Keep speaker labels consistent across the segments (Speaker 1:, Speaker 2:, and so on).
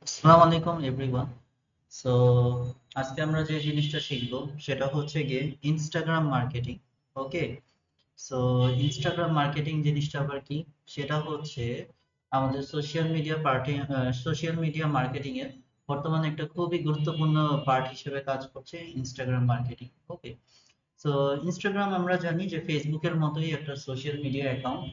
Speaker 1: আসসালামু আলাইকুম everyone. So আজকে আমরা যে জিনিসটা শিখব সেটা হচ্ছে গিয়ে ইনস্টাগ্রাম মার্কেটিং। ওকে। সো ইনস্টাগ্রাম মার্কেটিং জিনিসটা আবার কি? সেটা হচ্ছে আমাদের সোশ্যাল মিডিয়া মার্কেটিং এর বর্তমানে একটা খুবই গুরুত্বপূর্ণ পার্ট হিসেবে কাজ করছে ইনস্টাগ্রাম মার্কেটিং। ওকে। সো ইনস্টাগ্রাম আমরা জানি যে ফেসবুকের মতোই একটা সোশ্যাল মিডিয়া অ্যাকাউন্ট।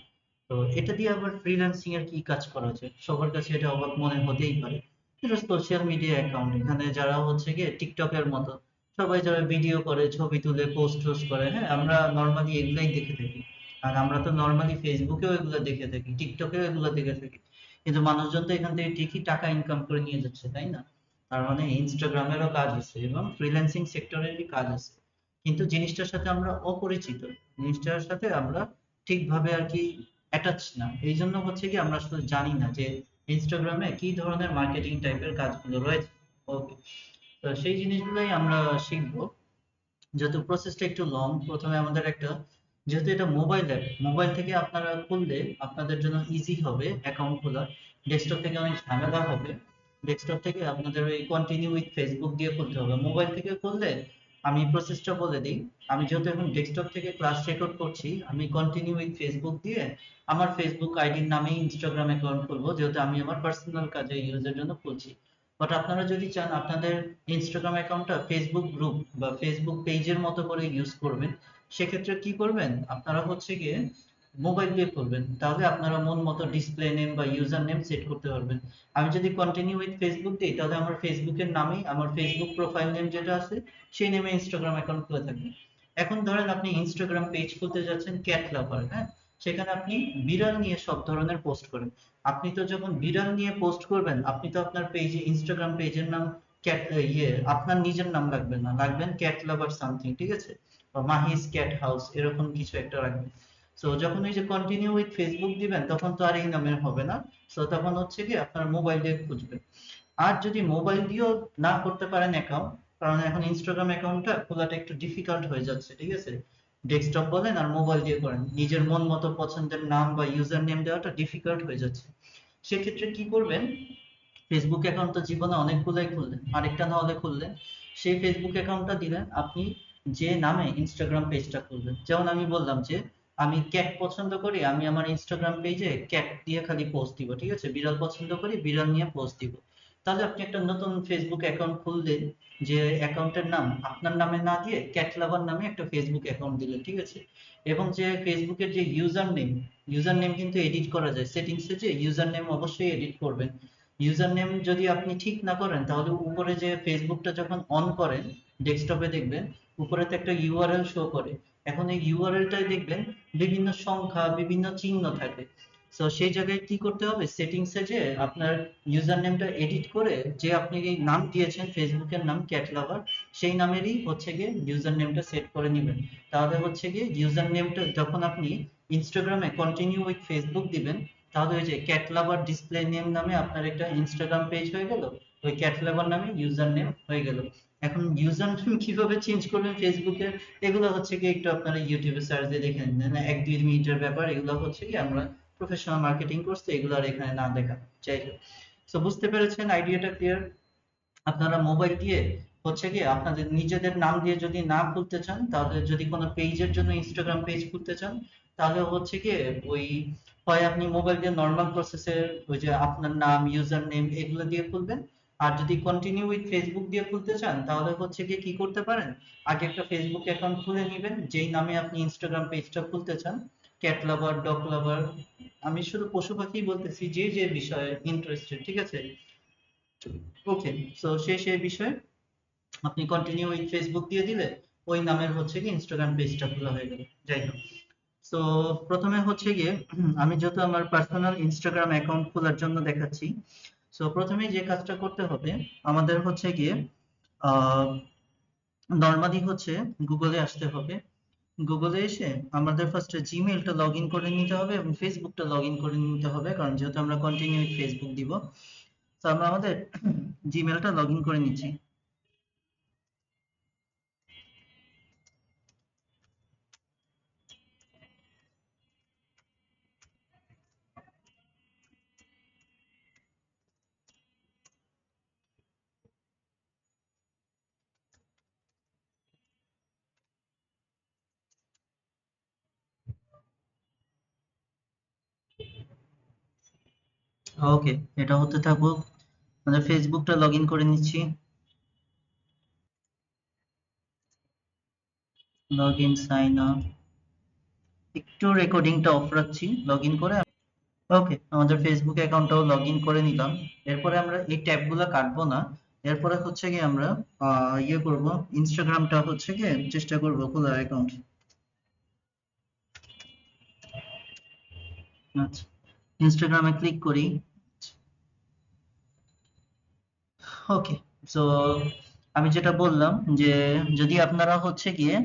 Speaker 1: তো এটা দিয়ে আবার ফ্রিল্যান্সিং এর কি কাজ করা যায়? সবার কাছে এটা অবাক মনে হতেই পারে। এটা সোশ্যাল মিডিয়া অ্যাকাউন্ট, এখানে যারা হচ্ছে গিয়ে টিকটকের মতো সবাই যারা ভিডিও করে, ছবি তুলে পোস্ট টোস্ট করে, হ্যাঁ আমরা নর্মালি এগুলাই দেখে থাকি। আর আমরা তো নর্মালি ফেসবুকেও এগুলো দেখে থাকি, টিকটকেও এগুলো দেখে থাকি। কিন্তু মানুষজন তো এখান থেকে ঠিকই টাকা ইনকাম করে নিয়ে যাচ্ছে, তাই না? তার মানে ইনস্টাগ্রামেরও কাজ আছে এবং ফ্রিল্যান্সিং সেক্টরেরই কাজ আছে। কিন্তু জিনিসটার সাথে আমরা অপরিচিত, জিনিসটার সাথে আমরা ঠিকভাবে আর কি অ্যাটাচ না, এই জন্য হচ্ছে কি আমরা আসলে জানি না যে ইনস্টাগ্রামে কি ধরনের মার্কেটিং টাইপের কাজগুলো রয়েছে। ওকে। তো সেই জিনিসগুলোই আমরা শিখবো। যেহেতু প্রসেসটা একটু লং, প্রথমে আমাদের একটা, যেহেতু এটা মোবাইল অ্যাপ, মোবাইল থেকে আপনারা খুললে আপনাদের জন্য ইজি হবে অ্যাকাউন্ট খোলা। ডেস্কটপ থেকে অনেক ঝামেলা হবে। ডেস্কটপ থেকে আপনাদের ওই কন্টিনিউ উইথ ফেসবুক দিয়ে খুলতে হবে। মোবাইল থেকে খুললে আমি প্রসেসটা বলে দিই। আমি যেহেতু এখন ডেস্কটপ থেকে ক্লাস রেকর্ড করছি, আমি কন্টিনিউ উইথ ফেসবুক দিয়ে আমার ফেসবুক আইডির নামেই ইনস্টাগ্রাম অ্যাকাউন্ট খুলবো, যেহেতু আমি আমার পার্সোনাল কাজে ইউজের জন্য খুলছি। বাট আপনারা যদি চান আপনাদের ইনস্টাগ্রাম অ্যাকাউন্টটা ফেসবুক গ্রুপ বা ফেসবুক পেজের মতো করে ইউজ করবেন, সেক্ষেত্রে কি করবেন আপনারা হচ্ছে গিয়ে মোবাইল দিয়ে করবেন, তাহলে আপনারা মন মতো ডিসপ্লে নেম বা ইউজার নেম সেট করতে পারবেন। আমি যদি কন্টিনিউ উইথ ফেসবুক দিই তাহলে আমার ফেসবুকের নামেই আমার ফেসবুক প্রোফাইল নেম যেটা আছে সেই নেমে ইনস্টাগ্রাম অ্যাকাউন্ট খুলে থাকবে। এখন ধরেন আপনি ইনস্টাগ্রাম পেজ খুলতে যাচ্ছেন ক্যাট লাভার, হ্যাঁ, সেখানে আপনি বিড়াল নিয়ে সব ধরনের পোস্ট করেন। আপনি তো যখন বিড়াল নিয়ে পোস্ট করবেন, আপনি তো আপনার পেজে, ইনস্টাগ্রাম পেজের নাম ক্যাট, আপনার নিজের নাম রাখবেন না, রাখবেন ক্যাট লাভার সামথিং, ঠিক আছে? বা মাহিস ক্যাট হাউস এরকম কিছু একটা রাখবেন। সো যখন এই যে কন্টিনিউ উইথ ফেসবুক দিবেন তখন তো আর এই নামের হবে না। সো তখন হচ্ছে কি আপনার মোবাইল দিয়ে খুঁজবেন। আর যদি মোবাইল দিয়েও না করতে পারেন অ্যাকাউন্ট, কারণ এখন ইনস্টাগ্রাম অ্যাকাউন্টটা খোলাটা একটু ডিফিকাল্ট হয়ে যাচ্ছে, ঠিক আছে? ডেস্কটপ বলেন আর মোবাইল দিয়ে করেন, নিজের মন মতো পছন্দের নাম বা ইউজার নেম দেওয়াটা ডিফিকাল্ট হয়ে যাচ্ছে। সেক্ষেত্রে কি করবেন? ফেসবুক অ্যাকাউন্ট তো জীবনে অনেকগুলাই খুললেন, আরেকটা না হলে খুললেন, সেই ফেসবুক অ্যাকাউন্টটা দিলেন আপনি যে নামে ইনস্টাগ্রাম পেজটা খুলবেন। যেমন আমি বললাম যে আমি ক্যাট পছন্দ করি, আমি আমার ইনস্টাগ্রাম পেজে ক্যাট দিয়ে খালি পোস্ট দিব, ঠিক আছে? বিড়াল পছন্দ করি, বিড়াল নিয়ে পোস্ট দিব। তাহলে আপনি একটা নতুন ফেসবুক অ্যাকাউন্ট খুললেন, যে অ্যাকাউন্টের নাম আপনার নামে না দিয়ে ক্যাট লাভার নামে একটা ফেসবুক অ্যাকাউন্ট দিলেন, ঠিক আছে? এবং যে ফেসবুকের যে ইউজার নেম কিন্তু এডিট করা যায় সেটিংসে, যে ইউজার নেম অবশ্যই এডিট করবেন। ইউজার নেম যদি আপনি ঠিক না করেন তাহলে উপরে যে ফেসবুকটা যখন অন করেন ডেস্কটপে দেখবেন উপরে তো একটা ইউআরএল শো করে। এখন এই ইউআরএলটাই দেখবেন বিভিন্ন সংখ্যা, বিভিন্ন চিহ্ন থাকে। তো সেই জায়গায় কি করতে হবে, সেটিংসে যে আপনার ইউজার নেমটা এডিট করে, যে আপনি এই নাম দিয়েছেন ফেসবুকের নাম ক্যাট লাভার, সেই নামেরই হচ্ছে গিয়ে ইউজার নেমটা সেট করে নেবেন। তাহলে হচ্ছে গিয়ে ইউজার নেমটা যখন আপনি ইনস্টাগ্রামে কন্টিনিউ উইথ ফেসবুক দিবেন, তাহলে ওই যে ক্যাট লাভার ডিসপ্লে নেম নামে আপনার একটা ইনস্টাগ্রাম পেজ হয়ে গেল, ওই ক্যাট লাভার নামে ইউজার নেম হয়ে গেল। এখন ইউজার নেম কিভাবে চেঞ্জ করবেন ফেসবুকে, এগুলো হচ্ছে কি একটু আপনারা ইউটিউবে সার্চ দিয়ে দেখে নিন, না 1-2 মিনিটের ব্যাপার, এগুলো হচ্ছে কি আমরা প্রফেশনাল মার্কেটিং করতে, এগুলো আর এখানে না দেখা। যাই হোক, তো বুঝতে পেরেছেন আইডিয়াটা ক্লিয়ার? আপনারা মোবাইল দিয়ে হচ্ছে কি আপনাদের নিজেদের নাম দিয়ে যদি না খুলতে চান, তাহলে যদি কোনো পেজের জন্য ইনস্টাগ্রাম পেজ খুলতে চান, তাহলে হচ্ছে কি ওই হয় আপনি মোবাইল দিয়ে নর্মাল প্রসেসে ওই যে আপনার নাম, ইউজার নেম এগুলো দিয়ে খুলবেন। আর যদি কন্টিনিউ উইথ ফেসবুক দিয়ে খুলতে চান তাহলে হচ্ছে কি কি করতে পারেন, আগে একটা ফেসবুক অ্যাকাউন্ট খুলে নেবেন যেই নামে আপনি ইনস্টাগ্রাম পেজটা খুলতে চান, ক্যাট লাভার, ডগ লাভার, আমি শুধু পশু পাখি বলতেছি, যে যে বিষয়ে ইন্টারেস্টেড, ঠিক আছে? ওকে। সো সেই বিষয়ে আপনি কন্টিনিউ উইথ ফেসবুক দিয়ে দিলে ওই নামের হচ্ছে কি ইনস্টাগ্রাম পেজটা খোলা হয়ে গেল। যাই হোক, তো প্রথমে হচ্ছে গিয়ে আমি যেহেতু আমার পার্সোনাল ইনস্টাগ্রাম অ্যাকাউন্ট খোলার জন্য দেখাচ্ছি। সো প্রথমে যে কাজটা করতে হবে আমাদের হচ্ছে গিয়ে নর্মালি হচ্ছে গুগলে আসতে হবে। গুগলে এসে আমাদের ফার্স্টে জিমেইলটা লগ ইন করে নিতে হবে এবং ফেসবুকটা লগ ইন করে নিতে হবে, কারণ যেহেতু আমরা কন্টিনিউ উইথ ফেসবুক দিব। তো আমরা আমাদের জিমেইলটা লগ ইন করে নিচ্ছি। ওকে, এটা হতে থাকুক। মানে ফেসবুকটা লগ ইন করে নিচ্ছি। লগ ইন সাইন আপ, একটু রেকর্ডিংটা অফ রাখছি লগ ইন করে। ওকে, আমাদের ফেসবুক অ্যাকাউন্টটাও লগ ইন করে নিলাম। এরপরে আমরা এই ট্যাবগুলো কাটবো না। এরপরে হচ্ছে কি আমরা ইয়ে করব, ইনস্টাগ্রামটা হচ্ছে কি চেষ্টা করব খোলার অ্যাকাউন্ট। আচ্ছা, ইনস্টাগ্রামে ক্লিক করি। ওকে, সো আমি যেটা বললাম যে যদি আপনারা হচ্ছে গিয়ে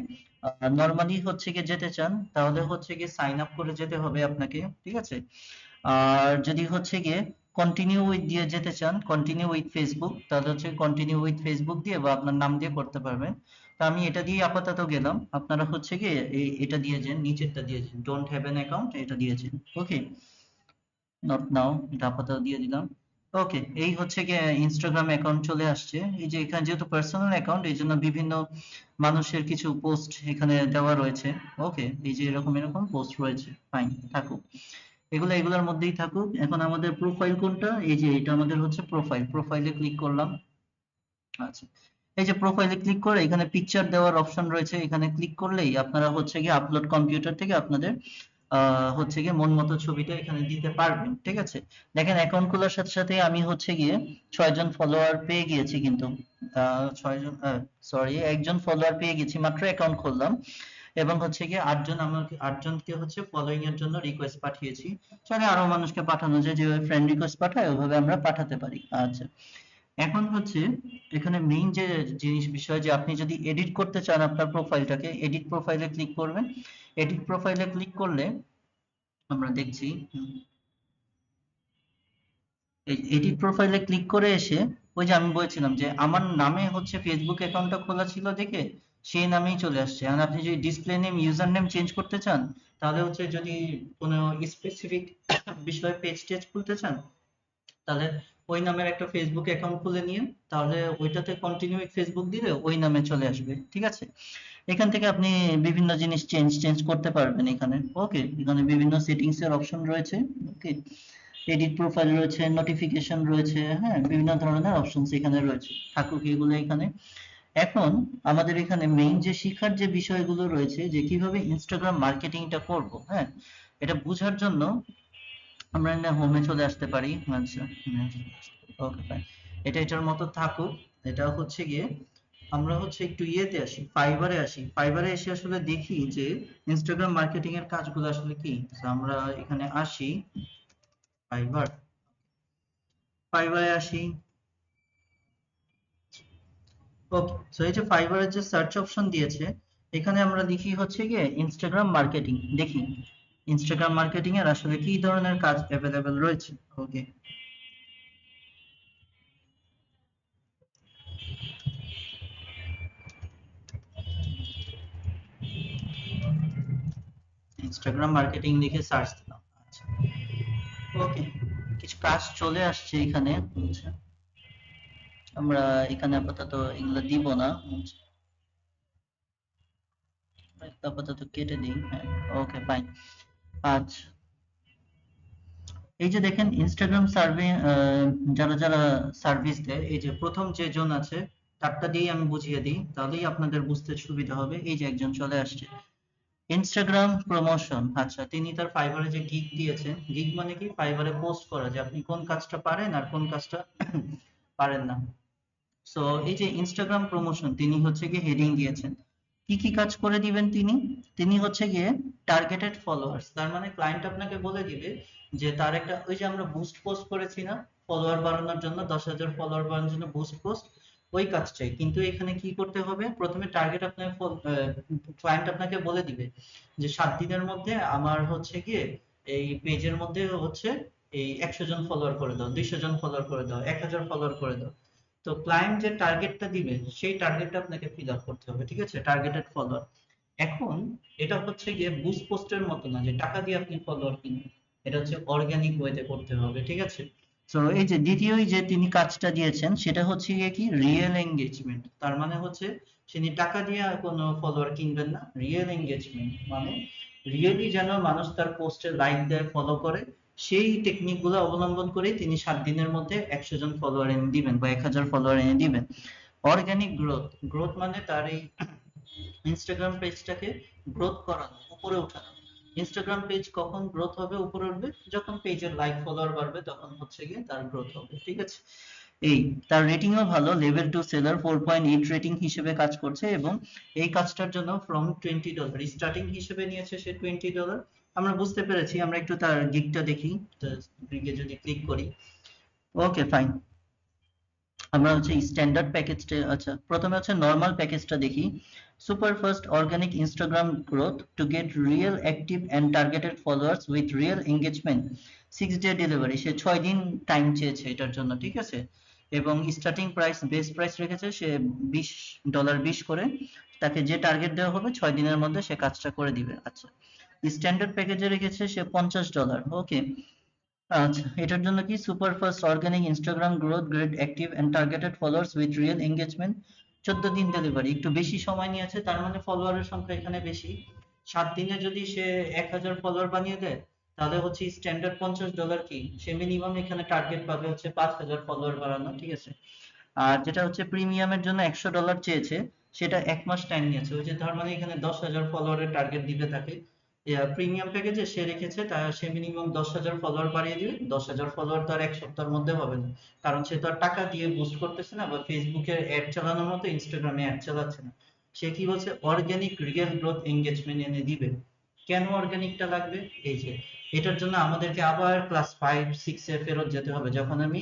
Speaker 1: নর্মালি হচ্ছে গিয়ে যেতে চান, তাহলে হচ্ছে গিয়ে সাইন আপ করে যেতে হবে আপনাকে, ঠিক আছে। আর যদি হচ্ছে গিয়ে কন্টিনিউ উইথ দিয়ে যেতে চান, কন্টিনিউ উইথ ফেসবুক, তাহলে হচ্ছে কন্টিনিউ উইথ ফেসবুক দিয়ে বা আপনার নাম দিয়ে করতে পারবেন। তো আমি এটা দিয়ে আপাতত গেলাম, আপনারা হচ্ছে গিয়ে এটা দিয়ে যান, নিচেরটা দিয়ে যান, ডোন্ট হ্যাভ অ্যান অ্যাকাউন্ট, এটা দিয়েছেন। ওকে, নট নাও, এটা আপাতত দিয়ে দিলাম। ওকে, এই হচ্ছে গিয়ে ইনস্টাগ্রাম অ্যাকাউন্ট চলে আসছে। এই যে এখানে যেহেতু পার্সোনাল অ্যাকাউন্ট, এই জন্য বিভিন্ন মানুষের কিছু পোস্ট এখানে দেওয়া রয়েছে। ওকে, এই যে এরকম এরকম পোস্ট রয়েছে, ফাইন থাকুক, এগুলোর মধ্যেই থাকুক। এখন আমাদের প্রোফাইল কোনটা, এই যে এটা আমাদের হচ্ছে প্রোফাইল, প্রোফাইলে ক্লিক করলাম। আচ্ছা, এই যে প্রোফাইলে ক্লিক করে এখানে পিকচার দেওয়ার অপশন রয়েছে, এখানে ক্লিক করলেই আপনারা হচ্ছে গিয়ে আপলোড কম্পিউটার থেকে আপনাদের হচ্ছে গিয়ে মন মতো ছবিটা এখানে দিতে পারবেন, ঠিক আছে। দেখেন অ্যাকাউন্ট খোলার সাথে সাথে আমি হচ্ছে গিয়ে 6 জন ফলোয়ার পেয়ে গিয়েছি, কিন্তু 6 জন, সরি, একজন ফলোয়ার পেয়ে গেছি মাত্র অ্যাকাউন্ট খুললাম। এবং হচ্ছে গিয়ে 8 জন, আমাকে 8 জনকে হচ্ছে ফলোইং এর জন্য রিকোয়েস্ট পাঠিয়েছি। চাইলে আরো মানুষকে পাঠানো যায়, যেভাবে ফ্রেন্ড রিকোয়েস্ট পাঠায় ওইভাবে আমরা পাঠাতে পারি। আচ্ছা, এখন হচ্ছে এখানে মেইন যে জিনিস বিষয়, যে আপনি যদি এডিট করতে চান আপনার প্রোফাইলটাকে, এডিট প্রোফাইলে ক্লিক করবেন। এডিট প্রোফাইলে ক্লিক করলে আমরা দেখছি, এই এডিট প্রোফাইলে ক্লিক করে এসে ওই যে আমি বলছিলাম যে আমার নামে হচ্ছে ফেসবুক অ্যাকাউন্টটা খোলা ছিল দেখে সেই নামেই চলে আসছে। আর আপনি যদি display name, user name change করতে চান, তাহলে হচ্ছে যদি কোনো স্পেসিফিক বিষয়ে পেজ টেজ খুলতে চান, তাহলে ওই নামের একটা ফেসবুক অ্যাকাউন্ট খুলে নিন, তাহলে ওইটাতে কন্টিনিউ ফেসবুক দিলে ওই নামে চলে আসবে, ঠিক আছে। এখান থেকে আপনি বিভিন্ন জিনিস চেঞ্জ করতে পারবেন এখানে। ওকে, এখানে বিভিন্ন সেটিংস এর অপশন রয়েছে। ওকে, এডিট প্রোফাইল রয়েছে, নোটিফিকেশন রয়েছে, হ্যাঁ, বিভিন্ন ধরনের অপশনস এখানে রয়েছে, থাকুক এগুলো এখানে। এখন আমাদের এখানে মেইন যে শিখার যে বিষয়গুলো রয়েছে, যে কিভাবে ইনস্টাগ্রাম মার্কেটিংটা করব, হ্যাঁ, এটা বোঝার জন্য আমরা হোমে চলে আসতে পারি। আচ্ছা, ওকে ফাইন, এটা এটার মতো থাকুক। এটা হচ্ছে গিয়ে আমরা হচ্ছে একটু ইয়েতে আসি, ফাইবারে আসি। ফাইবারে এসে আসলে দেখি যে ইনস্টাগ্রাম মার্কেটিং এর কাজগুলো আসলে কি। So, আমরা এখানে আসি, ফাইবার, ফাইবারে আসি। ওকে, সো এই যে ফাইবারের যে সার্চ অপশন দিয়েছে, এখানে আমরা লিখি হচ্ছে গিয়ে ইনস্টাগ্রাম মার্কেটিং, দেখি ইনস্টাগ্রাম মার্কেটিং এর আসলে কি ধরনের কাজ অ্যাভেলেবেল রয়েছে। ওকে, ইনস্টাগ্রাম মার্কেটিং লিখে সার্চ দিলাম। আচ্ছা, ওকে, কিছু কাজ চলে আসছে এখানে। আচ্ছা, আমরা এখানে আপাতত এগুলো দিব না। আচ্ছা, আপাতত কেটে দিই, হ্যাঁ। Okay fine. আচ্ছা, এই যে দেখেন ইনস্টাগ্রাম সার্ভে, যারা যারা সার্ভিস দেয়, এই যে প্রথম যে জন আছে তারটা দিয়েই আমি বুঝিয়ে দিই, তাহলেই আপনাদের বুঝতে সুবিধা হবে। এই যে একজন চলে আসছে, ইনস্টাগ্রাম প্রমোশন। আচ্ছা, তিনি তার ফাইবারে যে গিগ দিয়েছেন, গিগ মানে কি, ফাইবারে পোস্ট করা, যে আপনি কোন কাজটা পারেন আর কোন কাজটা পারেন না। সো এই যে ইনস্টাগ্রাম প্রমোশন, তিনি হচ্ছে গিয়ে হেডিং দিয়েছেন। কি কি কাজ করে দিবেন তিনি, তিনি হচ্ছে গিয়ে টার্গেটেড ফলোয়ার্স, তার মানে ক্লায়েন্ট আপনাকে বলে দিবে যে তার একটা, ওই যে আমরা বুস্ট পোস্ট করেছি না, ফলোয়ার বাড়ানোর জন্য, 10,000 ফলোয়ার বাড়ানোর জন্য বুস্ট পোস্ট, ওই কাজটাই। কিন্তু এখানে কি করতে হবে, প্রথমে টার্গেট আপনাকে, ক্লায়েন্ট আপনাকে বলে দিবে যে 7 দিনের মধ্যে আমার হচ্ছে গিয়ে এই পেজের মধ্যে হচ্ছে এই 100 জন ফলোয়ার করে দাও, 200 জন ফলোয়ার করে দাও, 1000 ফলোয়ার করে দাও। তো ক্লায়েন্ট যে টার্গেটটা দিবে সেই টার্গেটটা আপনাকে ফিল আপ করতে হবে, ঠিক আছে, টার্গেটেড ফলোয়ার। এখন এটা হচ্ছে গিয়ে বুস্ট পোস্টের মতো না যে টাকা দিয়ে আপনি ফলোয়ার কিনবেন, এটা হচ্ছে অর্গানিক ওয়েতে করতে হবে, ঠিক আছে। তো এই যে দ্বিতীয় যে তিনি কাজটা দিয়েছেন, সেটা হচ্ছে গিয়ে কি, রিয়েল এঙ্গেজমেন্ট। তার মানে হচ্ছে তিনি টাকা দিয়ে আর কোনো ফলোয়ার কিনবেন না, রিয়েল এঙ্গেজমেন্ট মানে রিয়েলি যেন মানুষ তার পোস্টে লাইক দেয়, ফলো করে, সেই টেকনিক গুলো অবলম্বন করে তিনি 7 দিনের মধ্যে 100 জন ফলোয়ার এনে দিবেন বা 1000 ফলোয়ার এনে দিবেন। অর্গানিক গ্রোথ, গ্রোথ মানে তার এই ইনস্টাগ্রাম পেজটাকে গ্রোথ করানো, উপরে উঠানো। ইনস্টাগ্রাম পেজ কখন গ্রোথ হবে, উপরে উঠবে, যখন পেজের লাইক ফলোয়ার বাড়বে, তখন হচ্ছে গিয়ে তার গ্রোথ হবে, ঠিক আছে। এই তার রেটিংও ভালো, লেভেল 2 সেলার, 4.8 রেটিং হিসেবে কাজ করছে, এবং এই কাজটার জন্য ফ্রম $20 স্টার্টিং হিসেবে নিয়েছে সে $20। আমরা বুঝতে পেরেছি, আমরা একটু তার গিগটা দেখি, গিগে যদি ক্লিক করি, ওকে ফাইন। আমরা হচ্ছে স্ট্যান্ডার্ড প্যাকেজটা, আচ্ছা প্রথমে হচ্ছে নরমাল প্যাকেজটা দেখি। Super fast organic Instagram growth to get real active and targeted followers with real engagement, 6 day delivery. সে 6 দিন টাইম চেয়েছে এটার জন্য, ঠিক আছে। এবং স্টার্টিং প্রাইস, বেস প্রাইস রেখেছে সে $20 করে। তাকে যে টার্গেট দেওয়া হবে 6 দিনের মধ্যে সে কাজটা করে দিবে। আচ্ছা, স্ট্যান্ডার্ড প্যাকেজে রেখেছে সে $50। ওকে, আচ্ছা এটার জন্য কি super fast organic Instagram growth, great active and targeted followers with real engagement, 14 দিন ডেলিভারি। একটু বেশি সময় নিয়েছে, তার মানে ফলোয়ারের সংখ্যা এখানে বেশি। 7 দিনে যদি সে 1000 ফলোয়ার বানিয়ে দেয়, তাহলে হচ্ছে স্ট্যান্ডার্ড $50 কি, সে মিনিমাম এখানে টার্গেট পাবে হচ্ছে 5000 ফলোয়ার বাড়ানো, ঠিক আছে। আর যেটা হচ্ছে প্রিমিয়ামের জন্য $100 চেয়েছে, সেটা 1 মাস টাইম নিয়েছে। ওই যে তার মানে এখানে 10,000 ফলোয়ারের টার্গেট দিবে তাকে। প্রিমিয়াম প্যাকেজে সে রেখেছে সে মিনিমাম 10,000 ফলোয়ার বাড়িয়ে দিবে। 10,000 ফলোয়ার তো আর 1 সপ্তাহের মধ্যে হবে না, কারণ সে তো আর টাকা দিয়ে বুস্ট করতেছে না, বা ফেসবুকে অ্যাড চালানোর মতো ইনস্টাগ্রামে অ্যাড চালাচ্ছে না। সে কি বলছে, অর্গানিক রিয়েল গ্রোথ এঙ্গেজমেন্ট এনে দিবে। কেন অর্গানিকটা লাগবে, এই যে এটার জন্য আমাদেরকে আবার ক্লাস 5 6 এ ফেরত যেতে হবে, যখন আমি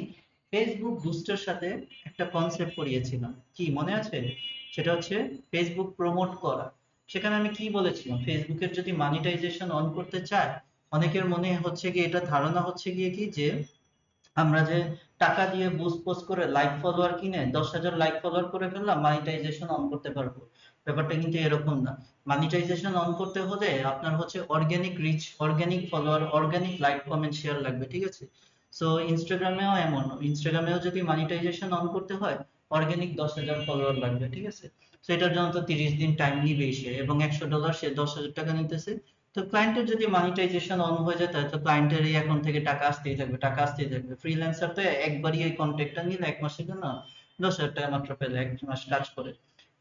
Speaker 1: ফেসবুক বুস্টের সাথে একটা কনসেপ্ট পড়িয়েছিলাম, কি মনে আছে? সেটা হচ্ছে ফেসবুক প্রমোট করা। সেখানে আমি কি বলেছিলাম, ফেসবুকের যদি মানিটাইজেশন অন করতে চায়, অনেকের মনে হচ্ছে কি, এটা ধারণা হচ্ছে গিয়ে কি, যে আমরা যে টাকা দিয়ে বুস্ট পোস্ট করে লাইক ফলোয়ার কিনে 10,000 লাইক ফলোয়ার করে ফেললাম, মানিটাইজেশন অন করতে পারবো। ব্যাপারটা কিন্তু এরকম না। মানিটাইজেশন অন করতে হলে আপনার হচ্ছে organic reach, organic follower, organic like comment share লাগবে, ঠিক আছে। সো ইনস্টাগ্রামেও এমন, ইনস্টাগ্রামেও যদি মানিটাইজেশন অন করতে হয়, অর্গানিক 10,000 ফলোয়ার লাগবে, ঠিক আছে। তো এটার জন্য তো 30 দিন টাইম নিবেই সে, এবং $100 সে 10,000 টাকা নিতেছে। তো ক্লায়েন্টের যদি মানিটাইজেশন অন হয়ে যায়, তাহলে তো ক্লায়েন্টের এই অ্যাকাউন্ট থেকে টাকা আসতেই থাকবে, টাকা আসতেই থাকবে। ফ্রিল্যান্সার তো একবারই এই কন্ট্রাক্টটা নিলে 1 মাসের জন্য 10,000 টাকা মাত্র পেলে 1 মাস কাজ করে।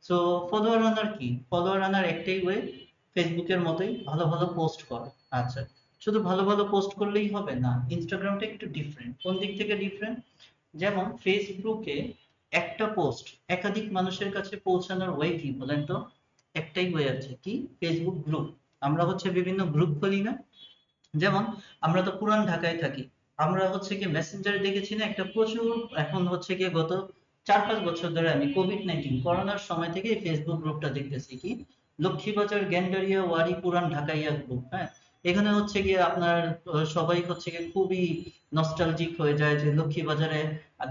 Speaker 1: সো ফলোয়ার আনার কি, ফলোয়ার আনার একটাই ওয়ে, ফেসবুকের মতোই ভালো ভালো পোস্ট করা। আচ্ছা, শুধু ভালো ভালো পোস্ট করলেই হবে না, ইনস্টাগ্রামটা একটু ডিফারেন্ট। কোন দিক থেকে ডিফারেন্ট? যেমন ফেসবুকে একটা পোস্ট একাধিক মানুষের কাছে পৌঁছানোর ওয়ে কি বলেন তো? একটাই ওয়ে আছে, কি? Facebook group. আমরা হচ্ছে বিভিন্ন গ্রুপ খুলি না? যেমন আমরা তো পুরান ঢাকায় থাকি, আমরা হচ্ছে কি মেসেঞ্জারে দেখেছি না একটা প্রচুর, এখন হচ্ছে কি গত 4 5 বছর ধরে আমি কোভিড-19 করোনার সময় থেকে ফেসবুক গ্রুপটা দেখতেছি, কি লক্ষ্মীবাজার গ্যান্ডারিয়া ওয়ারি পুরান ঢাকাইয়া গ্রুপ। হ্যাঁ, এখানে হচ্ছে গিয়ে আপনার সবাই হচ্ছে গিয়ে খুবই নস্টালজিক হয়ে যায়, যে লক্ষ্মীবাজারে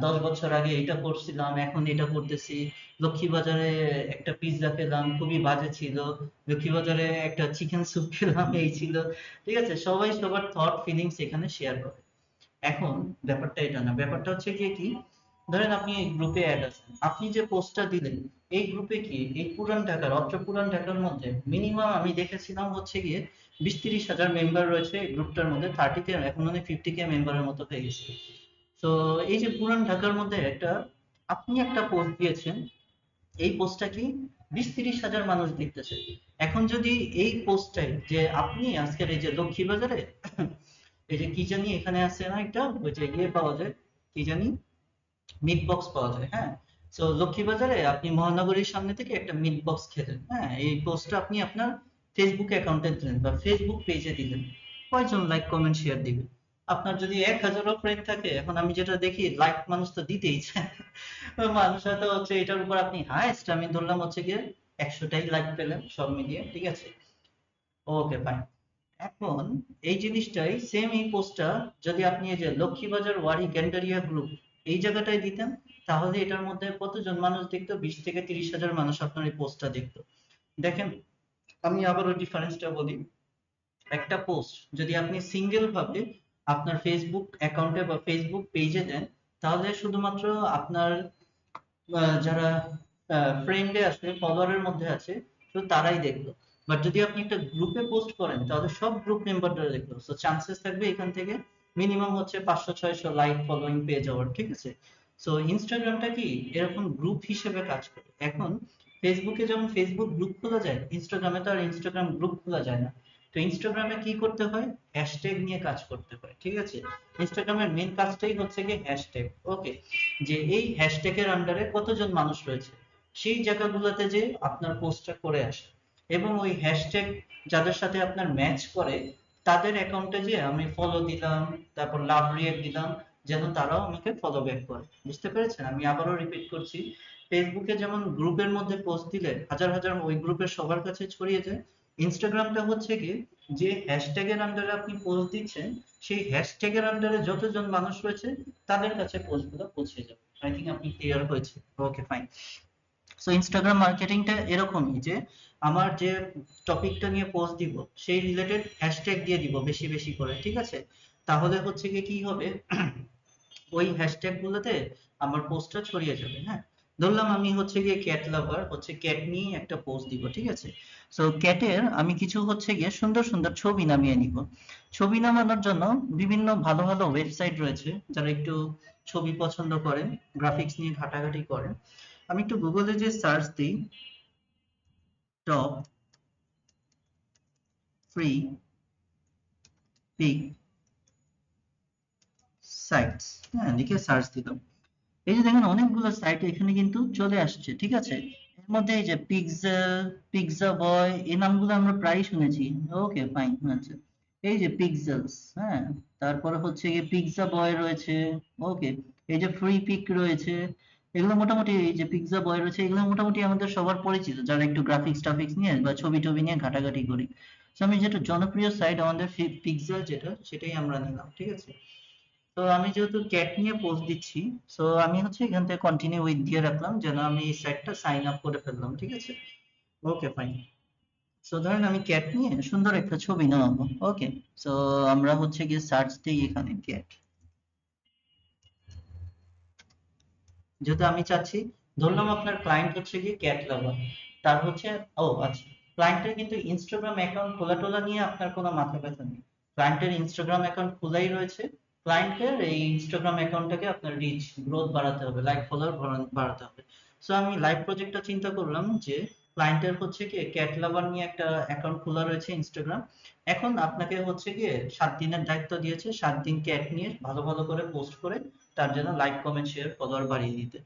Speaker 1: 10 বছর আগে এটা করছিলাম, এখন এটা করতেছি। লক্ষ্মীবাজারে একটা পিৎজা খেলাম, খুবই বাজে ছিল। লক্ষ্মীবাজারে একটা চিকেন স্যুপ খেলাম, এই ছিল। ঠিক আছে, সবাই সবার থট ফিলিংস এখানে শেয়ার করে। এখন ব্যাপারটা এটা না, ব্যাপারটা হচ্ছে গিয়ে কি, ধরেন আপনি এই গ্রুপে অ্যাড আছেন, আপনি যে পোস্টটা দিলেন, এই গ্রুপে কি এই পুরান ঢাকার, অত্র পুরান ঢাকার মধ্যে মিনিমাম আমি দেখেছিলাম হচ্ছে গিয়ে 20 30 হাজার মেম্বার রয়েছে এই গ্রুপটার মধ্যে। 30 কে, এখন মানে 50 কে মেম্বারের মতো হয়ে গেছে। তো এই যে পুরান ঢাকার মধ্যে একটা, আপনি একটা পোস্ট দিয়েছেন, এই পোস্টটা কি 20 30 হাজার মানুষ দেখতেছে। এখন যদি এই পোস্টটাই, যে আপনি আজকের এই যে লক্ষ্মীবাজারে এই যে কি জানি এখানে আছে না একটা, ওই যে ইয়ে পাওয়া যায়, কি জানি, মিট বক্স পাওয়া যায়, হ্যাঁ। তো লক্ষ্মীবাজারে আপনি মহানগরীর সামনে থেকে একটা মিট বক্স খেলেন, হ্যাঁ, এই পোস্টটা আপনি আপনার ফেসবুক অ্যাকাউন্টে দিলেন বা ফেসবুক পেজে দিলেন, কয়জন লাইক কমেন্ট শেয়ার দিবে? আপনার যদি 1000ও ফ্রেন্ড থাকে, এখন আমি যেটা দেখি লাইক মানুষ তো দিতেই চায়। মানুষ হয়তো হচ্ছে এটার উপর আপনি হাইয়েস্ট আমি ধরলাম হচ্ছে গিয়ে 100টাই লাইক পেলেন সব মিলিয়ে, ঠিক আছে। Okay fine. এখন এই জিনিসটাই সেম, এই পোস্টটা যদি আপনি এই যে লক্ষ্মীবাজার ওয়ারি গ্যান্ডারিয়া গ্রুপ এই জায়গাটায় দিতেন, তাহলে এটার মধ্যে কতজন মানুষ দেখতো? 20 থেকে 30 হাজার মানুষ আপনার এই পোস্টটা দেখতো। দেখেন, আমি আবারও ডিফারেন্সটা বলি। একটা পোস্ট যদি আপনি সিঙ্গেল ভাবে আপনার ফেসবুক অ্যাকাউন্টে বা ফেসবুক পেজে দেন, তাহলে শুধুমাত্র আপনার যারা ফ্রেন্ডে আছে, ফলোয়ারের মধ্যে আছে, শুধু তারাই দেখলো। বাট যদি আপনি একটা গ্রুপে পোস্ট করেন, তাহলে সব গ্রুপ মেম্বাররা দেখলো। সো চান্সেস থাকবে এখান থেকে মিনিমাম হচ্ছে 500-600 লাইক ফলোইং পেয়ে যাওয়ার, ঠিক আছে। সো ইনস্টাগ্রামটা কি এরকম গ্রুপ হিসেবে কাজ করে। এখন ফেসবুকে যেমন ফেসবুক গ্রুপ খোলা যায়, ইনস্টাগ্রামে তো আর ইনস্টাগ্রাম গ্রুপ খোলা যায় না। তো ইনস্টাগ্রামে কি করতে হয়, হ্যাশট্যাগ নিয়ে কাজ করতে হয়, ঠিক আছে। ইনস্টাগ্রামের মেন কাজটাই হচ্ছে কি হ্যাশট্যাগ, ওকে। যে এই হ্যাশট্যাগের আন্ডারে কতজন মানুষ রয়েছে সেই জায়গাগুলোতে যে আপনার পোস্টটা করে আসে, এবং ওই হ্যাশট্যাগ যাদের সাথে আপনার ম্যাচ করে তাদের অ্যাকাউন্টে যে আমি ফলো দিলাম, তারপর লাভ রিয়েক্ট দিলাম, যেন তারাও আমাকে ফলো ব্যাক করে। বুঝতে পেরেছেন? আমি আবারও রিপিট করছি, ফেসবুকে যেমন গ্রুপের মধ্যে পোস্ট দিলে হাজার হাজার ওই গ্রুপের সবার কাছে ছড়িয়ে যায়, ইনস্টাগ্রামটা হচ্ছে কি যে হ্যাশট্যাগের আন্ডারে আপনি পোস্ট দিচ্ছেন, সেই হ্যাশট্যাগের আন্ডারে যতজন মানুষ রয়েছে তাদের কাছে পোস্টগুলো পৌঁছে যাবে। আই থিঙ্ক আপনি ক্লিয়ার হয়েছে। ওকে, ফাইন। সো ইনস্টাগ্রাম মার্কেটিংটা এরকমই যে আমার যে টপিকটা নিয়ে পোস্ট দিব সেই রিলেটেড হ্যাশট্যাগ দিয়ে দিব বেশি বেশি করে, ঠিক আছে। তাহলে হচ্ছে গিয়ে কি হবে, ওই হ্যাশট্যাগ গুলোতে আমার পোস্টটা ছড়িয়ে যাবে। হ্যাঁ, ধরলাম আমি হচ্ছে গিয়ে ক্যাট লাভার, হচ্ছে ক্যাট নিয়ে একটা পোস্ট দিব, ঠিক আছে। সো ক্যাটের আমি কিছু হচ্ছে গিয়ে সুন্দর সুন্দর ছবি নামিয়ে নিব। ছবি নামানোর জন্য বিভিন্ন ভালো ভালো ওয়েবসাইট রয়েছে, যারা একটু ছবি পছন্দ করেন, গ্রাফিক্স নিয়ে ঘাটাঘাটি করেন। আমি একটু গুগলে যে সার্চ দিই, টপ ফ্রি পিক সাইটস, হ্যাঁ লিখে সার্চ দিলাম। এই যে দেখেন অনেকগুলো সাইট এখানে কিন্তু চলে আসছে, ঠিক আছে। এর মধ্যে এই যে পিক্সেল, পিক্সা বয়, এই নামগুলো আমরা প্রায় শুনেছি। ওকে, ফাইন, আচ্ছা। এই যে পিক্সেলস, হ্যাঁ, তারপরে হচ্ছে গিয়ে পিক্সা বয় রয়েছে। ওকে, এই যে ফ্রি পিক রয়েছে। এগুলো মোটামুটি, এই যে পিক্সা বয় রয়েছে, এগুলো মোটামুটি আমাদের সবার পরিচিত যারা একটু গ্রাফিক্স টাফিক্স নিয়ে বা ছবি টবি নিয়ে ঘাটাঘাটি করি। তো আমি যেটা জনপ্রিয় সাইট আমাদের পিক্সেল, যেটা সেটাই আমরা নিলাম, ঠিক আছে। তো আমি যেহেতু ক্যাট নিয়ে পোস্ট দিচ্ছি, সো আমি হচ্ছে এখান থেকে কন্টিনিউ উইথ দিয়ে রাখলাম যেন আমি এই সাইটটা সাইন আপ করে ফেললাম, ঠিক আছে। ওকে, ফাইন। সো ধরেন আমি ক্যাট নিয়ে সুন্দর একটা ছবি নামাবো, ওকে। সো আমরা হচ্ছে গিয়ে সার্চ দিই এখানে ক্যাট, যেহেতু আমি চাচ্ছি, ধরলাম আপনার ক্লায়েন্ট হচ্ছে গিয়ে ক্যাট লাভার, তার হচ্ছে, ও আচ্ছা, ক্লায়েন্টের কিন্তু ইনস্টাগ্রাম অ্যাকাউন্ট খোলা টোলা নিয়ে আপনার কোনো মাথা ব্যথা নেই। ক্লায়েন্টের ইনস্টাগ্রাম অ্যাকাউন্ট খোলাই রয়েছে। ক্লায়েন্টের এই ইনস্টাগ্রাম অ্যাকাউন্টটাকে আপনার রিচ গ্রোথ বাড়াতে হবে, লাইক ফলোয়ার বাড়াতে হবে। সো আমি লাইভ প্রজেক্টটা চিন্তা করলাম যে ক্লায়েন্টের হচ্ছে কি ক্যাট লাভার নিয়ে একটা অ্যাকাউন্ট খোলা রয়েছে ইনস্টাগ্রাম। এখন আপনাকে হচ্ছে গিয়ে 7 দিনের দায়িত্ব দিয়েছে, 7 দিন ক্যাট নিয়ে ভালো ভালো করে পোস্ট করে তার জন্য লাইক কমেন্ট শেয়ার ফলোয়ার বাড়িয়ে দিতে।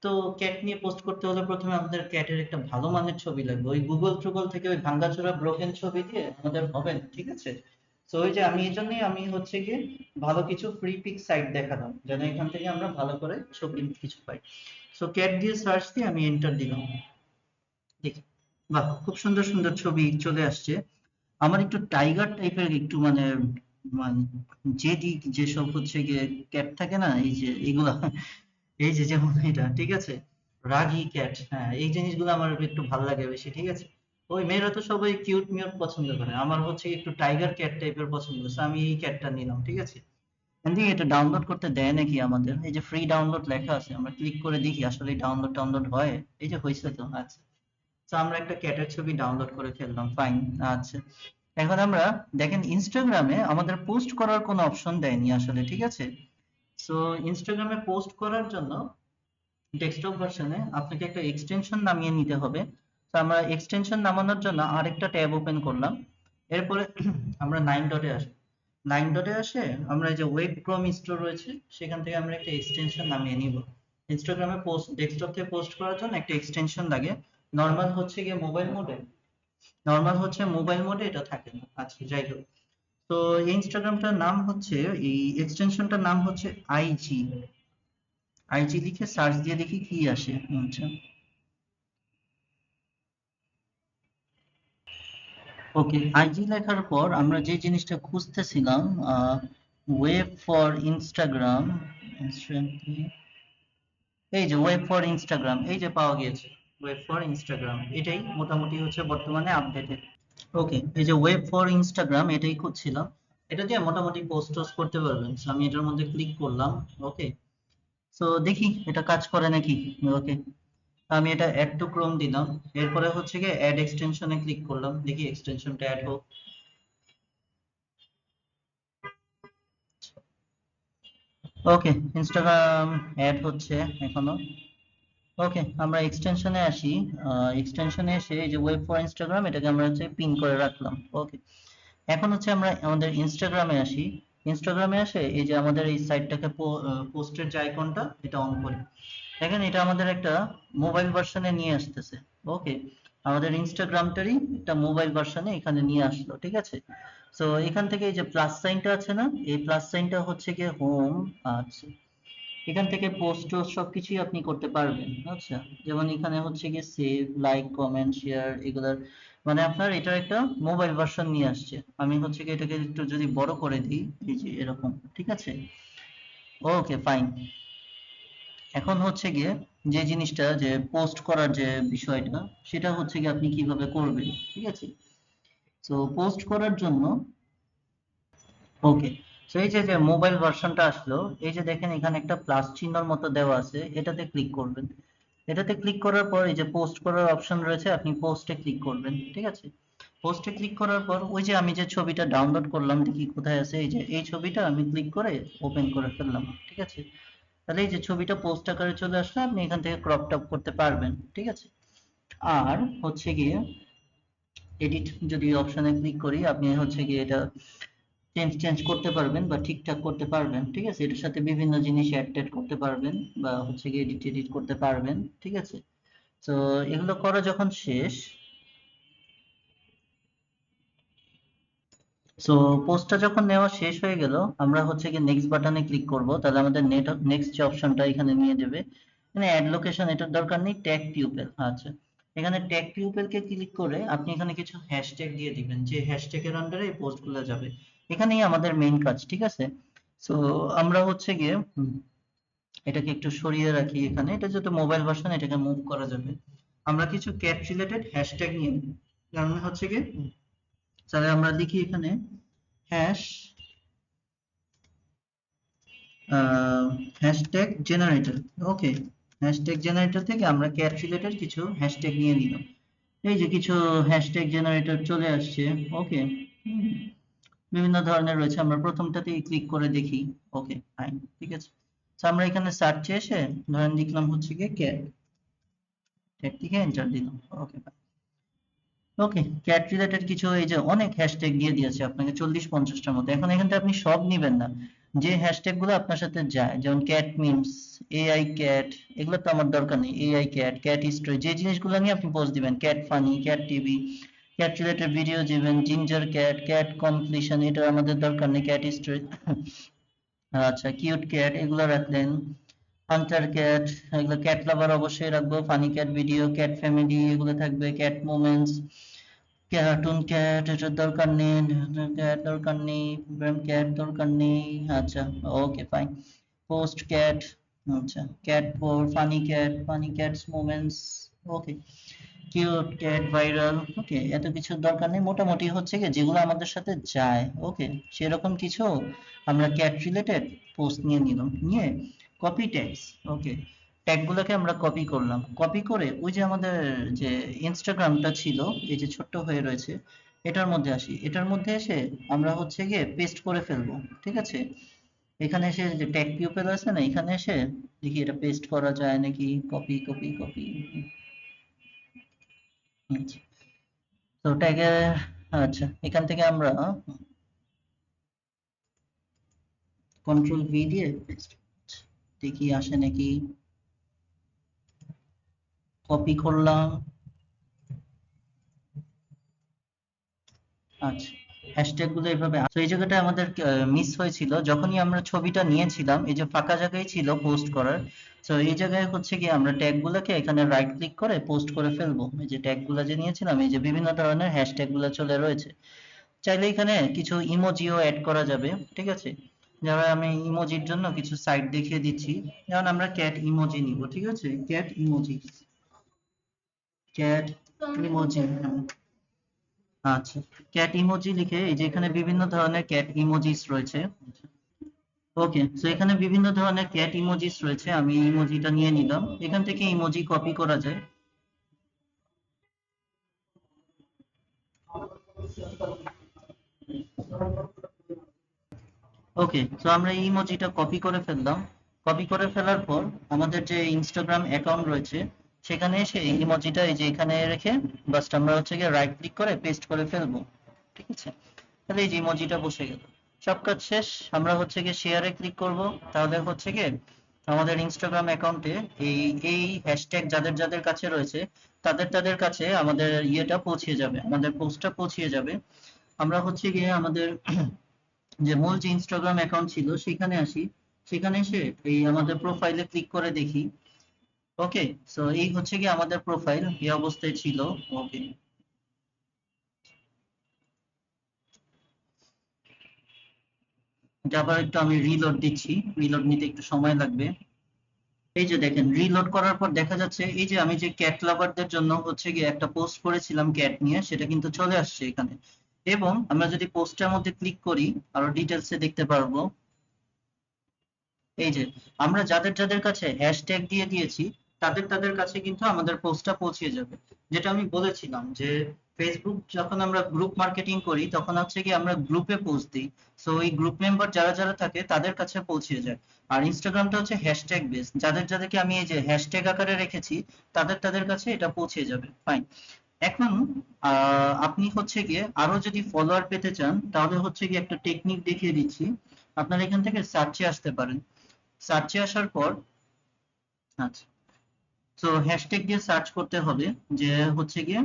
Speaker 1: তো ক্যাট নিয়ে পোস্ট করতে হলে প্রথমে আমাদের ক্যাটের একটা ভালো মানের ছবি লাগবে। ওই গুগল টুগল থেকে ওই ভাঙ্গাচোরা ব্রোকেন ছবি দিয়ে আমাদের হবে না, ঠিক আছে। তো ওই যে আমি এই জন্যই আমি হচ্ছে গিয়ে ভালো কিছু ফ্রি পিক সাইট দেখালাম যেন এখান থেকে আমরা ভালো করে ছবি কিছু পাই। সো ক্যাট দিয়ে সার্চ দিয়ে আমি এন্টার দিলাম, দেখি, বাহ, খুব সুন্দর সুন্দর ছবি চলে আসছে। আমার একটু টাইগার টাইপের একটু মানে, মানে জেদি যেসব হচ্ছে গিয়ে ক্যাট থাকে না, এই যে এগুলা, এই যে যেমন এটা, ঠিক আছে, রাগী ক্যাট, হ্যাঁ এই জিনিসগুলো আমার একটু ভালো লাগে বেশি, ঠিক আছে। ওই মেয়েরা তো সবাই কিউট মিউট পছন্দ করে, আমার হচ্ছে একটু টাইগার ক্যাট টাইপের পছন্দ, so আমি এই ক্যাটটা নিলাম, ঠিক আছে। দেখি এটা ডাউনলোড করতে দেয় নাকি আমাদের, এই যে ফ্রি ডাউনলোড লেখা আছে, আমরা ক্লিক করে দেখি আসলে ডাউনলোড টাউনলোড হয়। এই যে হয়েছে তো, আচ্ছা। তো আমরা একটা ক্যাটের ছবি ডাউনলোড করে ফেললাম, ফাইন। আচ্ছা, এখন আমরা দেখেন ইনস্টাগ্রামে আমাদের পোস্ট করার কোনো অপশন দেয়নি আসলে, ঠিক আছে। সো ইনস্টাগ্রামে পোস্ট করার জন্য ডেস্কটপ ভার্সনে আপনাকে একটা এক্সটেনশন নামিয়ে নিতে হবে। তো আমরা এক্সটেনশন নামানোর জন্য আরেকটা ট্যাব ওপেন করলাম। এরপরে আমরা 9 ডটে আসি। 9 ডটে আসে আমরা এই যে ওয়েব ক্রোম স্টোর রয়েছে, সেখান থেকে আমরা একটা এক্সটেনশন নামিয়ে নিব। ইনস্টাগ্রামে পোস্ট ডেস্কটপ থেকে পোস্ট করার জন্য একটা এক্সটেনশন লাগে। নর্মাল হচ্ছে গিয়ে মোবাইল মোডে, নর্মাল হচ্ছে মোবাইল মোডে এটা থাকে না। আচ্ছা, যাই হোক। তো এই ইনস্টাগ্রামটার নাম হচ্ছে, এই এক্সটেনশনটার নাম হচ্ছে আইজি। আইজি লিখে সার্চ দিয়ে দেখি কি আসে। আচ্ছা, ওকে, আইজি লেখার পর আমরা যে জিনিসটা খুঁজতেছিলাম, ওয়েব ফর ইনস্টাগ্রাম, এই যে ওয়েব ফর ইনস্টাগ্রাম, এই যে পাওয়া গিয়েছে। ওয়েব ফর ইনস্টাগ্রাম এটাই মোটামুটি হচ্ছে বর্তমানে আপডেটেড। ওকে, এই যে ওয়েব ফর ইনস্টাগ্রাম এটাই খুঁজছিলাম। এটা দিয়ে মোটামুটি পোস্ট টোস্ট করতে পারবেন। So, আমি এটার মধ্যে ক্লিক করলাম, ওকে। সো দেখি এটা কাজ করে নাকি। ওকে, আমি এটা অ্যাড টু ক্রোম দিলাম। এরপরে হচ্ছে গিয়ে অ্যাড এক্সটেনশনে ক্লিক করলাম, দেখি এক্সটেনশনটা অ্যাড হোক। ওকে, ইনস্টাগ্রাম অ্যাড হচ্ছে এখনো। ওকে, আমরা এক্সটেনশনে আসি। এক্সটেনশনে এসে এই যে ওয়েব ফর ইনস্টাগ্রাম, এটাকে আমরা হচ্ছে পিন করে রাখলাম। ওকে, এখন হচ্ছে আমরা আমাদের ইনস্টাগ্রামে আসি। ইনস্টাগ্রামে আসে এই যে আমাদের এই সাইটটাকে পোস্টের যে আইকনটা, এটা অন করি। দেখেন এটা আমাদের একটা মোবাইল ভার্সনে নিয়ে আসতেছে। ওকে, আমাদের ইনস্টাগ্রামটারই একটা মোবাইল ভার্সনে এখানে নিয়ে আসলো, ঠিক আছে। সো এখান থেকে এই যে প্লাস সাইনটা আছে না, এই প্লাস সাইনটা হচ্ছে গিয়ে হোম। আচ্ছা, এখান থেকে পোস্ট টোস্ট সবকিছুই আপনি করতে পারবেন। আচ্ছা, যেমন এখানে হচ্ছে গিয়ে সেভ, লাইক, কমেন্ট, শেয়ার, এগুলার মানে আপনার এটার একটা মোবাইল ভার্সন নিয়ে আসছে। আমি হচ্ছে গিয়ে এটাকে একটু যদি বড় করে দিই, এই যে এরকম, ঠিক আছে। ওকে, ফাইন। এখন হচ্ছে গিয়ে যে জিনিসটা, যে পোস্ট করার যে বিষয়টা, সেটা হচ্ছে গিয়ে আপনি কিভাবে করবেন, ঠিক আছে। তো পোস্ট করার জন্য, ওকে, তো এই যে যে মোবাইল ভার্সনটা আসলো, এই যে দেখেন এখানে একটা প্লাস চিহ্নর মতো দেওয়া আছে, এটাতে ক্লিক করবেন। এটাতে ক্লিক করার পর এই যে পোস্ট করার অপশন রয়েছে, আপনি পোস্টে ক্লিক করবেন, ঠিক আছে। পোস্টে ক্লিক করার পর ওই যে আমি যে ছবিটা ডাউনলোড করলাম, দেখি কোথায় আছে, এই যে এই ছবিটা আমি ক্লিক করে ওপেন করে ফেললাম, ঠিক আছে। তাহলে এই যে ছবিটা পোস্ট আকারে চলে আসলে আপনি এখান থেকে ক্রপ টপ করতে পারবেন, ঠিক আছে। আর হচ্ছে গিয়ে এডিট যদি অপশনে ক্লিক করি, আপনি হচ্ছে গিয়ে এটা চেঞ্জ চেঞ্জ করতে পারবেন বা ঠিকঠাক করতে পারবেন, ঠিক আছে। এটার সাথে বিভিন্ন জিনিস অ্যাড ট্যাড করতে পারবেন বা হচ্ছে গিয়ে এডিট এডিট করতে পারবেন, ঠিক আছে। তো এগুলো করা যখন শেষ, সো পোস্টটা যখন নেওয়া শেষ হয়ে গেল, আমরা হচ্ছে গিয়ে নেক্সট বাটনে ক্লিক করব। তাহলে আমাদের নেক্সট যে অপশনটা এখানে নিয়ে যাবে। এখানে অ্যাড লোকেশন এটার দরকার নেই, ট্যাগ পিউপল। আচ্ছা, এখানে ট্যাগ পিউপলকে ক্লিক করে আপনি এখানে কিছু হ্যাশট্যাগ দিয়ে দিবেন, যে হ্যাশট্যাগের আন্ডারে এই পোস্টগুলো যাবে। এখানেই আমাদের মেইন কাজ, ঠিক আছে। সো আমরা হচ্ছে গিয়ে এটাকে একটু সরিয়ে রাখি এখানে, এটা যেহেতু মোবাইল ভার্সন, এটাকে মুভ করা যাবে। আমরা কিছু ক্যাট রিলেটেড হ্যাশট্যাগ নিয়ে নিই। কারণ হচ্ছে গিয়ে তাহলে আমরা লিখি এখানে হ্যাশ হ্যাশট্যাগ জেনারেটর। ওকে, হ্যাশট্যাগ জেনারেটর থেকে আমরা ক্যাট রিলেটেড কিছু হ্যাশট্যাগ নিয়ে নিলাম। এই যে কিছু হ্যাশট্যাগ জেনারেটর চলে আসছে। ওকে, বিভিন্ন ধরনের রয়েছে, আমরা প্রথমটাতেই ক্লিক করে দেখি। ওকে, ফাইন, ঠিক আছে। তো আমরা এখানে সার্চে এসে ধরেন লিখলাম হচ্ছে গিয়ে ক্যাট, ট্যাগ থেকে এন্টার দিলাম। ওকে, ওকে, ক্যাট রিলেটেড কিছু এই যে অনেক হ্যাশট্যাগ দিয়ে দিয়েছে আপনাকে, 40-50টার মতো। এখন এখান থেকে আপনি সব নিবেন না, যে হ্যাশট্যাগ গুলো আপনার সাথে যায়, যেমন ক্যাট মিমস, এআই ক্যাট, এগুলো তো আমার দরকার নেই। এআই ক্যাট, ক্যাট স্টোরি, যে জিনিসগুলো নিয়ে আপনি পোস্ট দিবেন, cat funny, cat TV, cat related video দিবেন, জিঞ্জার ক্যাট, ক্যাট কমপ্লিশন, এটা আমাদের দরকার নেই, ক্যাট স্টোরি। আচ্ছা, কিউট ক্যাট এগুলো রাখলেন। হান্টার ক্যাট, এগুলো ক্যাট লাভার অবশ্যই রাখবো। Funny cat video, cat family, এগুলো থাকবে। ক্যাট মোমেন্টস, কার্টুন ক্যাট, এটার দরকার নেই। ক্যাট দরকার নেই, ক্যাট দরকার নেই। আচ্ছা, ওকে, ফাইন। পোস্ট ক্যাট, আচ্ছা, cat for funny cat, funny cats moments, okay. Cute cat viral, okay. এত কিছু দরকার নেই, মোটামুটি হচ্ছে কি যেগুলো আমাদের সাথে যায়, ওকে, সেরকম কিছু আমরা ক্যাট রিলেটেড পোস্ট নিয়ে নিলাম, নিয়ে কপি ট্যাগস। ওকে, ট্যাগগুলোকে আমরা কপি করলাম, কপি করে ওই যে আমাদের যে ইনস্টাগ্রামটা ছিল, এই যে ছোট্ট হয়ে রয়েছে, এটার মধ্যে আসি। এটার মধ্যে এসে আমরা হচ্ছে গিয়ে পেস্ট করে ফেলবো, ঠিক আছে। এখানে এসে যে ট্যাগ পিপল আছে না, এখানে এসে দেখি এটা পেস্ট করা যায় নাকি। কপি কপি কপি, আচ্ছা। তো ট্যাগে, আচ্ছা, এখান থেকে আমরা কন্ট্রোল ভি দিয়ে paste, দেখি আসে নাকি। কপি করলাম, আচ্ছা, হ্যাশট্যাগ গুলো এভাবে। তো এই জায়গাটা আমাদের মিস হয়েছিল, যখনই আমরা ছবিটা নিয়েছিলাম, এই যে ফাঁকা জায়গায় ছিল পোস্ট করার। তো এই জায়গায় হচ্ছে কি আমরা ট্যাগ গুলোকে এখানে রাইট ক্লিক করে পোস্ট করে ফেলবো। এই যে ট্যাগ গুলো যে নিয়েছিলাম, এই যে বিভিন্ন ধরনের হ্যাশট্যাগ গুলো চলে রয়েছে। চাইলে এখানে কিছু ইমোজিও অ্যাড করা যাবে, ঠিক আছে। যেমন আমি ইমোজির জন্য কিছু সাইট দেখিয়ে দিচ্ছি। যেমন আমরা ক্যাট ইমোজি নিব, ঠিক আছে, ক্যাট ইমোজি, ক্যাট ইমোজি। আচ্ছা, ক্যাট ইমোজি লিখে এই যে এখানে বিভিন্ন ধরনের ক্যাট ইমোজিস রয়েছে। ওকে, তো এখানে বিভিন্ন ধরনের ক্যাট ইমোজিস রয়েছে, আমি ইমোজিটা নিয়ে নিলাম। এখান থেকে ইমোজি কপি করা যায়। ওকে, তো আমরা এই ইমোজিটা কপি করে ফেললাম। কপি করে ফেলার পর আমাদের যে ইনস্টাগ্রাম অ্যাকাউন্ট রয়েছে সেখানে এসে এই ইমোজিটা এই যে এখানে রেখে জাস্ট আমরা হচ্ছে গিয়ে রাইট ক্লিক করে পেস্ট করে ফেলবো। ঠিক আছে, তাহলে এই যে ইমোজিটা বসে গেল। সব কাজ শেষ। আমরা হচ্ছে গিয়ে শেয়ারে ক্লিক করব। তাহলে হচ্ছে গিয়ে আমাদের ইনস্টাগ্রাম অ্যাকাউন্টে এই এই হ্যাশট্যাগ যাদের যাদের কাছে রয়েছে তাদের তাদের কাছে আমাদের ইয়েটা পৌঁছে যাবে, আমাদের পোস্টটা পৌঁছে যাবে। আমরা হচ্ছে গিয়ে আমাদের যে মূল যে ইনস্টাগ্রাম অ্যাকাউন্ট ছিল সেখানে আসি। সেখানে এসে এই আমাদের প্রোফাইলে ক্লিক করে দেখি। ওকে, সো এই হচ্ছে কি আমাদের প্রোফাইল এই অবস্থায় ছিল। ওকে, এটা আবার একটু আমি রিলোড দিচ্ছি, রিলোড নিতে একটু সময় লাগবে। এই যে দেখেন রিলোড করার পর দেখা যাচ্ছে এই যে আমি যে ক্যাট লাভারদের জন্য হচ্ছে গিয়ে একটা পোস্ট করেছিলাম ক্যাট নিয়ে, সেটা কিন্তু চলে আসছে এখানে। এবং আমরা যদি পোস্টের মধ্যে ক্লিক করি আরো ডিটেলসে দেখতে পারবো। এই যে আমরা যাদের যাদের কাছে হ্যাশট্যাগ দিয়ে দিয়েছি তাদের তাদের কাছে কিন্তু আমাদের পোস্টটা পৌঁছে যাবে। যেটা আমি বলেছিলাম যে ফেসবুক যখন আমরা গ্রুপ মার্কেটিং করি তখন হচ্ছে কি আমরা গ্রুপে পোস্ট দিই। সো এই গ্রুপ মেম্বার যারা যারা থাকে তাদের কাছে পৌঁছে যায়। আর ইনস্টাগ্রামটা হচ্ছে হ্যাশট্যাগ বেস, যাদের যাদেরকে আমি এই যে হ্যাশট্যাগ আকারে রেখেছি তাদের তাদের কাছে এটা পৌঁছে যাবে। ফাইন। এখন আপনি হচ্ছে গিয়ে আরো যদি ফলোয়ার পেতে চান তাহলে হচ্ছে গিয়ে একটা টেকনিক দেখিয়ে দিচ্ছি। আপনারা এখান থেকে সার্চে আসতে পারেন। সার্চে আসার পর আচ্ছা, তো হ্যাশট্যাগ দিয়ে সার্চ করতে হবে যে হচ্ছে গিয়ে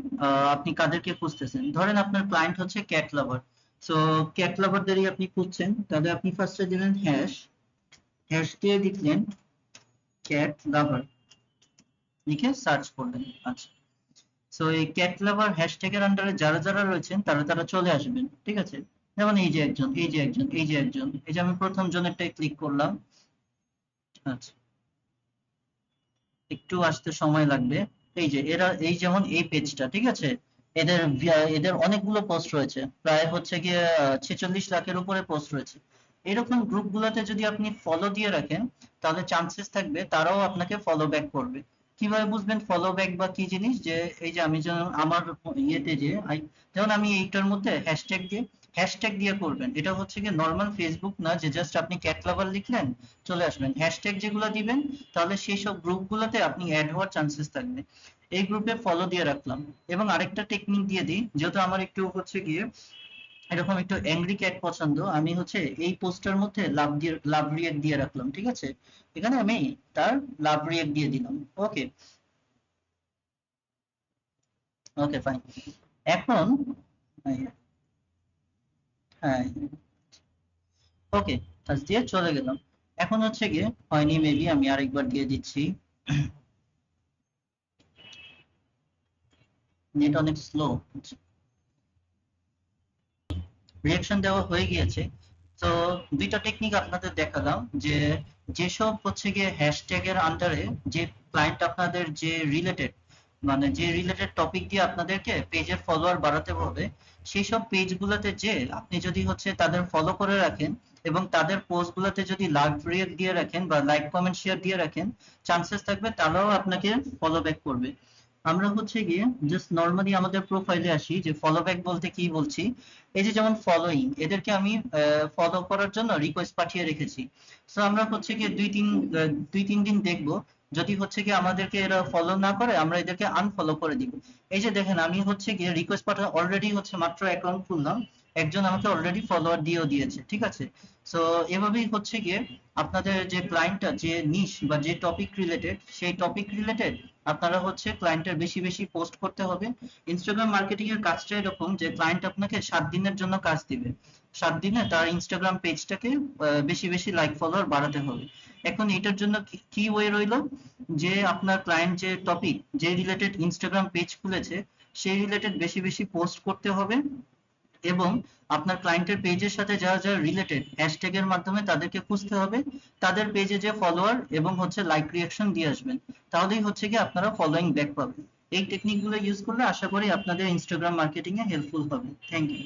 Speaker 1: আপনি কাদেরকে খুঁজতেছেন। ধরেন আপনার ক্লায়েন্ট হচ্ছে ক্যাট লাভার। সো ক্যাট লাভারদেরই আপনি খুঁজছেন, তাহলে আপনি ফার্স্টে দিলেন হ্যাশ, হ্যাশ দিয়ে লিখলেন ক্যাট লাভার, লিখে সার্চ করলেন। আচ্ছা, সো এই ক্যাট লাভার হ্যাশট্যাগের আন্ডারে যারা যারা রয়েছেন তারা তারা চলে আসবেন। ঠিক আছে, যেমন এই যে একজন, এই যে একজন, এই যে একজন, এই যে আমি প্রথম জনেরটাই ক্লিক করলাম। আচ্ছা, একটু আসতে সময় লাগবে। এই যে এরা এই যেমন এই পেজটা, ঠিক আছে, এদের এদের অনেকগুলো পোস্ট রয়েছে, প্রায় হচ্ছে গিয়ে 46 লাখের উপরে পোস্ট রয়েছে। এরকম গ্রুপগুলোতে যদি আপনি ফলো দিয়ে রাখেন তাহলে চান্সেস থাকবে তারাও আপনাকে ফলো ব্যাক করবে। কিভাবে বুঝবেন ফলো ব্যাক বা কি জিনিস? যে এই যে আমি যেমন আমার ইয়েতে যে যেমন আমি এইটার মধ্যে হ্যাশট্যাগ দিয়ে করবেন। এটা হচ্ছে কি নর্মাল ফেসবুক না যে জাস্ট আপনি ক্যাট লাভার লিখলেন চলে আসবেন। হ্যাশট্যাগ যেগুলো দিবেন তাহলে সেই সব গ্রুপগুলোতে আপনি অ্যাড হওয়ার চান্সেস থাকবে। এই গ্রুপে ফলো দিয়ে রাখলাম। এবং আরেকটা টেকনিক দিয়ে দিই, যেহেতু আমার একটু হচ্ছে গিয়ে এরকম একটু অ্যাংরি ক্যাট পছন্দ, আমি হচ্ছে এই পোস্টার মধ্যে লাভ রিয়েক্ট দিয়ে রাখলাম। ঠিক আছে, এখানে আমি তার লাভ রিয়েক্ট দিয়ে দিলাম। ওকে, ওকে ফাইন। এখন হ্যাঁ, ওকে, টাচ দিয়ে চলে গেলাম। এখন হচ্ছে গিয়ে হয়নি, মেবি আমি আরেকবার দিয়ে দিচ্ছি। নেট অনেক স্লো। রিঅ্যাকশন দেওয়া হয়ে গিয়েছে। তো দুইটা টেকনিক আপনাদের দেখালাম যে যেসব হচ্ছে গিয়ে হ্যাশট্যাগ এর আন্ডারে যে ক্লায়েন্ট আপনাদের যে রিলেটেড, মানে যে রিলেটেড টপিক দিয়ে আপনাদেরকে পেজের ফলোয়ার বাড়াতে হবে, সেই সব পেজগুলোতে যে আপনি যদি হচ্ছে তাদের ফলো করে রাখেন এবং তাদের পোস্টগুলোতে যদি লাইক রিয়েক্ট দিয়ে রাখেন বা লাইক কমেন্ট শেয়ার দিয়ে রাখেন, চান্সেস থাকবে তারাও আপনাকে ফলো ব্যাক করবে। আমরা হচ্ছে গিয়ে জাস্ট নর্মালি আমাদের প্রোফাইলে আসি যে ফলো ব্যাক বলতে কি বলছি। এই যে যেমন ফলোইং, এদেরকে আমি ফলো করার জন্য রিকোয়েস্ট পাঠিয়ে রেখেছি। সো আমরা হচ্ছে গিয়ে দুই তিন দিন দেখবো, যদি হচ্ছে গিয়ে আমাদেরকে এরা ফলো না করে আমরা এদেরকে আনফলো করে দিব। এই যে দেখেন আমি হচ্ছে গিয়ে রিকোয়েস্ট পাঠানো অলরেডি হচ্ছে মাত্র অ্যাকাউন্ট খুললাম, একজন আমাকে অলরেডি ফলোয়ার দিয়েও দিয়েছে। ঠিক আছে, সো এভাবেই হচ্ছে গিয়ে আপনাদের যে ক্লায়েন্টটা যে নিশ বা যে টপিক রিলেটেড সেই টপিক রিলেটেড আপনারা হচ্ছে ক্লায়েন্টের বেশি বেশি পোস্ট করতে হবে। ইনস্টাগ্রাম মার্কেটিং এর কাজটা এরকম যে ক্লায়েন্ট আপনাকে 7 দিনের জন্য কাজ দিবে, 7 দিনে তার ইনস্টাগ্রাম পেজটাকে বেশি বেশি লাইক ফলোয়ার বাড়াতে হবে। এখন এটার জন্য কি ওয়ে রইলো, যে আপনার ক্লায়েন্ট যে টপিক যে রিলেটেড ইনস্টাগ্রাম পেজ খুলেছে সেই রিলেটেড বেশি বেশি পোস্ট করতে হবে। এবং আপনার ক্লায়েন্টের পেজের সাথে যারা যারা রিলেটেড হ্যাশট্যাগ এর মাধ্যমে তাদেরকে খুঁজতে হবে, তাদের পেজে যে ফলোয়ার এবং হচ্ছে লাইক রিঅ্যাকশন দিয়ে আসবেন, তাহলেই হচ্ছে কি আপনারা ফলোইং ব্যাক পাবেন। এই টেকনিকগুলো ইউজ করলে আশা করি আপনাদের ইনস্টাগ্রাম মার্কেটিং এ হেল্পফুল হবে। Thank you.